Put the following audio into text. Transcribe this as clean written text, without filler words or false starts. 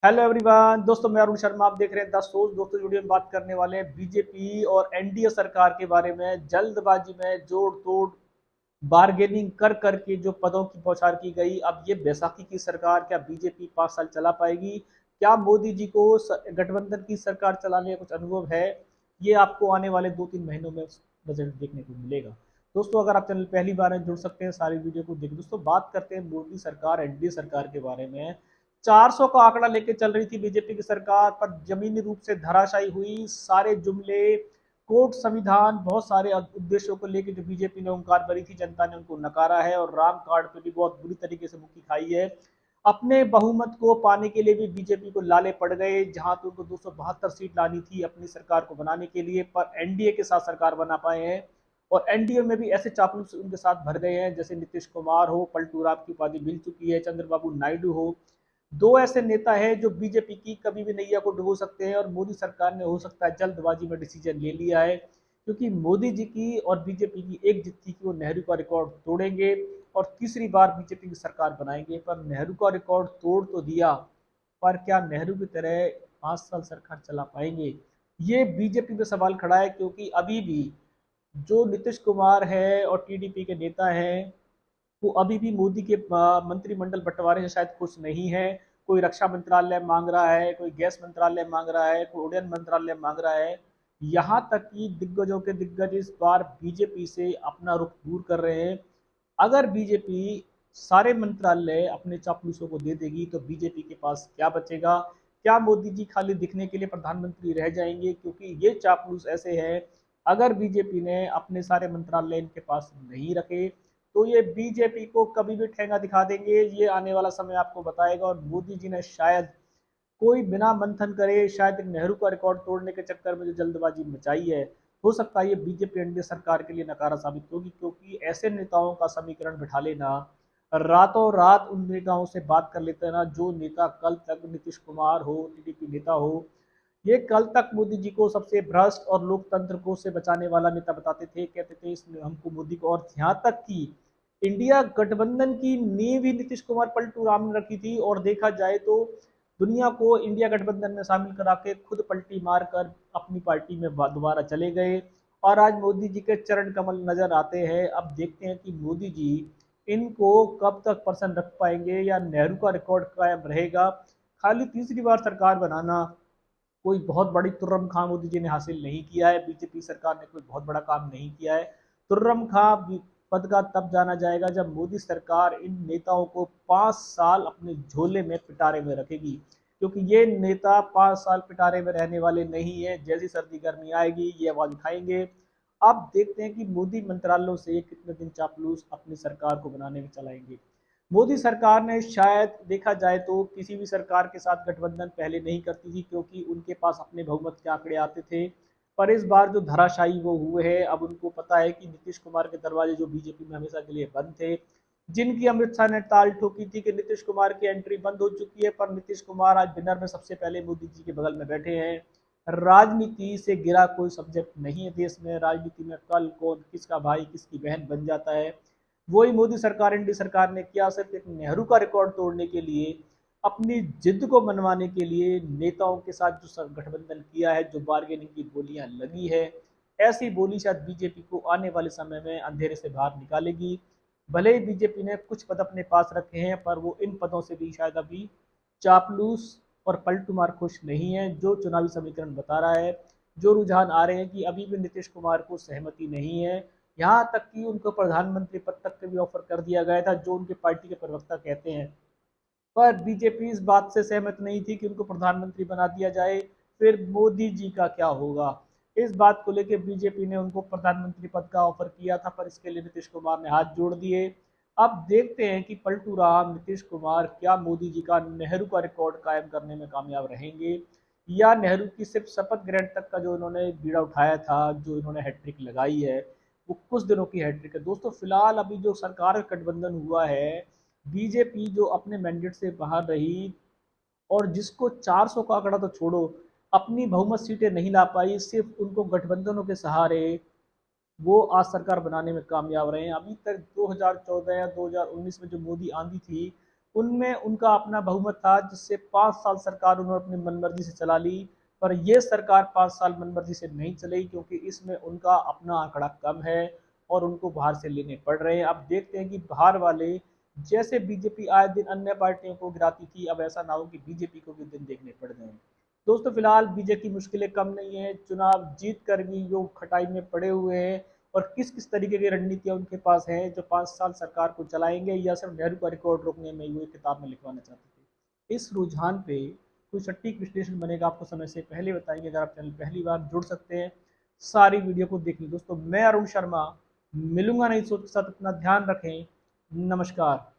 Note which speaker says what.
Speaker 1: Hello everyone दोस्तों, मैं अरुण शर्मा। आप देख रहे हैं द सोर्स। दोस्तों, वीडियो में बात करने वाले हैं बीजेपी और एनडीए सरकार के बारे में। जल्दबाजी में जोड़ तोड़ बार्गेनिंग कर करके जो पदों की बौछार की गई, अब ये बैसाखी की सरकार क्या बीजेपी 5 साल चला पाएगी? क्या मोदी जी को गठबंधन की सरकार चलाने का कुछ अनुभव है? ये आपको आने वाले 2-3 महीनों में बजट देखने को मिलेगा। दोस्तों, अगर आप चैनल पहली बार हैं, जुड़ सकते हैं, सारी वीडियो को देख। दोस्तों, बात करते हैं मोदी सरकार एनडीए सरकार के बारे में। 400 का आंकड़ा लेके चल रही थी बीजेपी की सरकार, पर जमीनी रूप से धराशायी हुई। सारे जुमले, कोर्ट, संविधान, बहुत सारे उद्देश्यों को लेकर जो बीजेपी ने ओंकार भरी थी, जनता ने उनको नकारा है और राम कार्ड पे भी बहुत बुरी तरीके से मुक्की खाई है। अपने बहुमत को पाने के लिए भी बीजेपी को लाले पड़ गए। जहां तो उनको 272 सीट लानी थी अपनी सरकार को बनाने के लिए, पर एनडीए के साथ सरकार बना पाए हैं। और एनडीए में भी ऐसे चापलूस उनके साथ भर गए हैं, जैसे नीतीश कुमार हो, पलटू राम की उपाधि मिल चुकी है, चंद्रबाबू नायडू हो। दो ऐसे नेता हैं जो बीजेपी की कभी भी नैया को डुबो सकते हैं, और मोदी सरकार ने हो सकता है जल्दबाजी में डिसीजन ले लिया है, क्योंकि मोदी जी की और बीजेपी की एक जिद थी कि वो नेहरू का रिकॉर्ड तोड़ेंगे और तीसरी बार बीजेपी की सरकार बनाएंगे। पर नेहरू का रिकॉर्ड तोड़ तो दिया, पर क्या नेहरू की तरह 5 साल सरकार चला पाएंगे? ये बीजेपी पे सवाल खड़ा है, क्योंकि अभी भी जो नीतीश कुमार है और टीडीपी के नेता हैं, वो अभी भी मोदी के मंत्रिमंडल बंटवारे से शायद खुश नहीं है। कोई रक्षा मंत्रालय मांग रहा है, कोई गैस मंत्रालय मांग रहा है, कोई उड्डयन मंत्रालय मांग रहा है। यहाँ तक कि दिग्गजों के दिग्गज इस बार बीजेपी से अपना रुख दूर कर रहे हैं। अगर बीजेपी सारे मंत्रालय अपने चापलूसों को दे देगी, तो बीजेपी के पास क्या बचेगा? क्या मोदी जी खाली दिखने के लिए प्रधानमंत्री रह जाएंगे? क्योंकि ये चापलूस ऐसे हैं, अगर बीजेपी ने अपने सारे मंत्रालय इनके पास नहीं रखे, तो ये बीजेपी को कभी भी ठेंगा दिखा देंगे। ये आने वाला समय आपको बताएगा। और मोदी जी ने शायद कोई बिना मंथन करे, शायद एक नेहरू का रिकॉर्ड तोड़ने के चक्कर में जो जल्दबाजी मचाई है, हो सकता है ये बीजेपी एनडीए सरकार के लिए नकारा साबित होगी। क्योंकि ऐसे नेताओं का समीकरण बिठा लेना, रातों रात उन नेताओं से बात कर लेते ना, जो नेता कल तक नीतीश कुमार हो, टीडीपी नेता हो, ये कल तक मोदी जी को सबसे भ्रष्ट और लोकतंत्र को से बचाने वाला नेता बताते थे, कहते थे इसमें हमको मोदी को। और यहाँ तक कि इंडिया गठबंधन की नींव ही नीतीश कुमार पलटू राम ने रखी थी। और देखा जाए तो दुनिया को इंडिया गठबंधन में शामिल करा के खुद पलटी मारकर अपनी पार्टी में दोबारा चले गए। और आज मोदी जी के चरण कमल नजर आते हैं। अब देखते हैं कि मोदी जी इनको कब तक प्रसन्न रख पाएंगे, या नेहरू का रिकॉर्ड कायम रहेगा। खाली तीसरी बार सरकार बनाना कोई बहुत बड़ी तुर्रम खां मोदी जी ने हासिल नहीं किया है। बीजेपी सरकार ने कोई बहुत बड़ा काम नहीं किया है। तुर्रम खां पद का तब जाना जाएगा जब मोदी सरकार इन नेताओं को 5 साल अपने झोले में पिटारे में रखेगी, क्योंकि ये नेता 5 साल पिटारे में रहने वाले नहीं है। जैसी सर्दी गर्मी आएगी, ये आवाज उठाएंगे। अब देखते हैं कि मोदी मंत्रालयों से कितने दिन चापलूस अपनी सरकार को बनाने में चलाएंगे। मोदी सरकार ने शायद देखा जाए तो किसी भी सरकार के साथ गठबंधन पहले नहीं करती थी, क्योंकि उनके पास अपने बहुमत के आंकड़े आते थे। पर इस बार जो धराशायी वो हुए हैं, अब उनको पता है कि नीतीश कुमार के दरवाजे जो बीजेपी में हमेशा के लिए बंद थे, जिनकी अमित शाह ने ताल ठोकी थी कि नीतीश कुमार की एंट्री बंद हो चुकी है, पर नीतीश कुमार आज डिनर में सबसे पहले मोदी जी के बगल में बैठे हैं। राजनीति से गिरा कोई सब्जेक्ट नहीं है देश में। राजनीति में कल कौन किसका भाई किसकी बहन बन जाता है, वही मोदी सरकार एनडीए सरकार ने किया। सिर्फ एक नेहरू का रिकॉर्ड तोड़ने के लिए, अपनी जिद को मनवाने के लिए नेताओं के साथ जो गठबंधन किया है, जो बार्गेनिंग की बोलियां लगी है, ऐसी बोली शायद बीजेपी को आने वाले समय में अंधेरे से बाहर निकालेगी। भले ही बीजेपी ने कुछ पद अपने पास रखे हैं, पर वो इन पदों से भी शायद अभी चापलूस और पलटू मार खुश नहीं है। जो चुनावी समीकरण बता रहा है, जो रुझान आ रहे हैं, कि अभी भी नीतीश कुमार को सहमति नहीं है। यहाँ तक कि उनको प्रधानमंत्री पद तक के भी ऑफर कर दिया गया था, जो उनके पार्टी के प्रवक्ता कहते हैं। पर बीजेपी इस बात से सहमत नहीं थी कि उनको प्रधानमंत्री बना दिया जाए। फिर मोदी जी का क्या होगा, इस बात को लेकर बीजेपी ने उनको प्रधानमंत्री पद का ऑफर किया था, पर इसके लिए नीतीश कुमार ने हाथ जोड़ दिए। अब देखते हैं कि पलटू राम नीतीश कुमार क्या मोदी जी का नेहरू का रिकॉर्ड कायम करने में कामयाब रहेंगे, या नेहरू की सिर्फ शपथ ग्रहण तक का जो इन्होंने बीड़ा उठाया था, जो इन्होंने हैट्रिक लगाई है, वो कुछ दिनों की हैट्रिक है। दोस्तों, फिलहाल अभी जो सरकार गठबंधन हुआ है, बीजेपी जो अपने मैंडेट से बाहर रही, और जिसको 400 का आंकड़ा तो छोड़ो, अपनी बहुमत सीटें नहीं ला पाई, सिर्फ उनको गठबंधनों के सहारे वो आज सरकार बनाने में कामयाब रहे हैं। अभी तक 2014 या 2019 में जो मोदी आंधी थी, उनमें उनका अपना बहुमत था, जिससे 5 साल सरकार उन्होंने अपनी मनमर्जी से चला ली। पर ये सरकार 5 साल मनमर्जी से नहीं चली, क्योंकि इसमें उनका अपना आंकड़ा कम है और उनको बाहर से लेने पड़ रहे हैं। अब देखते हैं कि बाहर वाले, जैसे बीजेपी आए दिन अन्य पार्टियों को गिराती थी, अब ऐसा ना हो कि बीजेपी को भी दिन देखने पड़ जाए। दोस्तों फिलहाल बीजेपी की मुश्किलें कम नहीं है, चुनाव जीत कर भी जो खटाई में पड़े हुए हैं, और किस किस तरीके की रणनीतियां उनके पास हैं जो 5 साल सरकार को चलाएंगे, या सिर्फ नेहरू का रिकॉर्ड रोकने में वो किताब में लिखवाना चाहते थे। इस रुझान पे कोई सटीक विश्लेषण बनेगा आपको समय से पहले बताएंगे। अगर आप चैनल पहली बार जुड़ सकते हैं सारी वीडियो को देखने। दोस्तों मैं अरुण शर्मा मिलूंगा नई सोच के साथ, अपना ध्यान रखें। नमस्कार।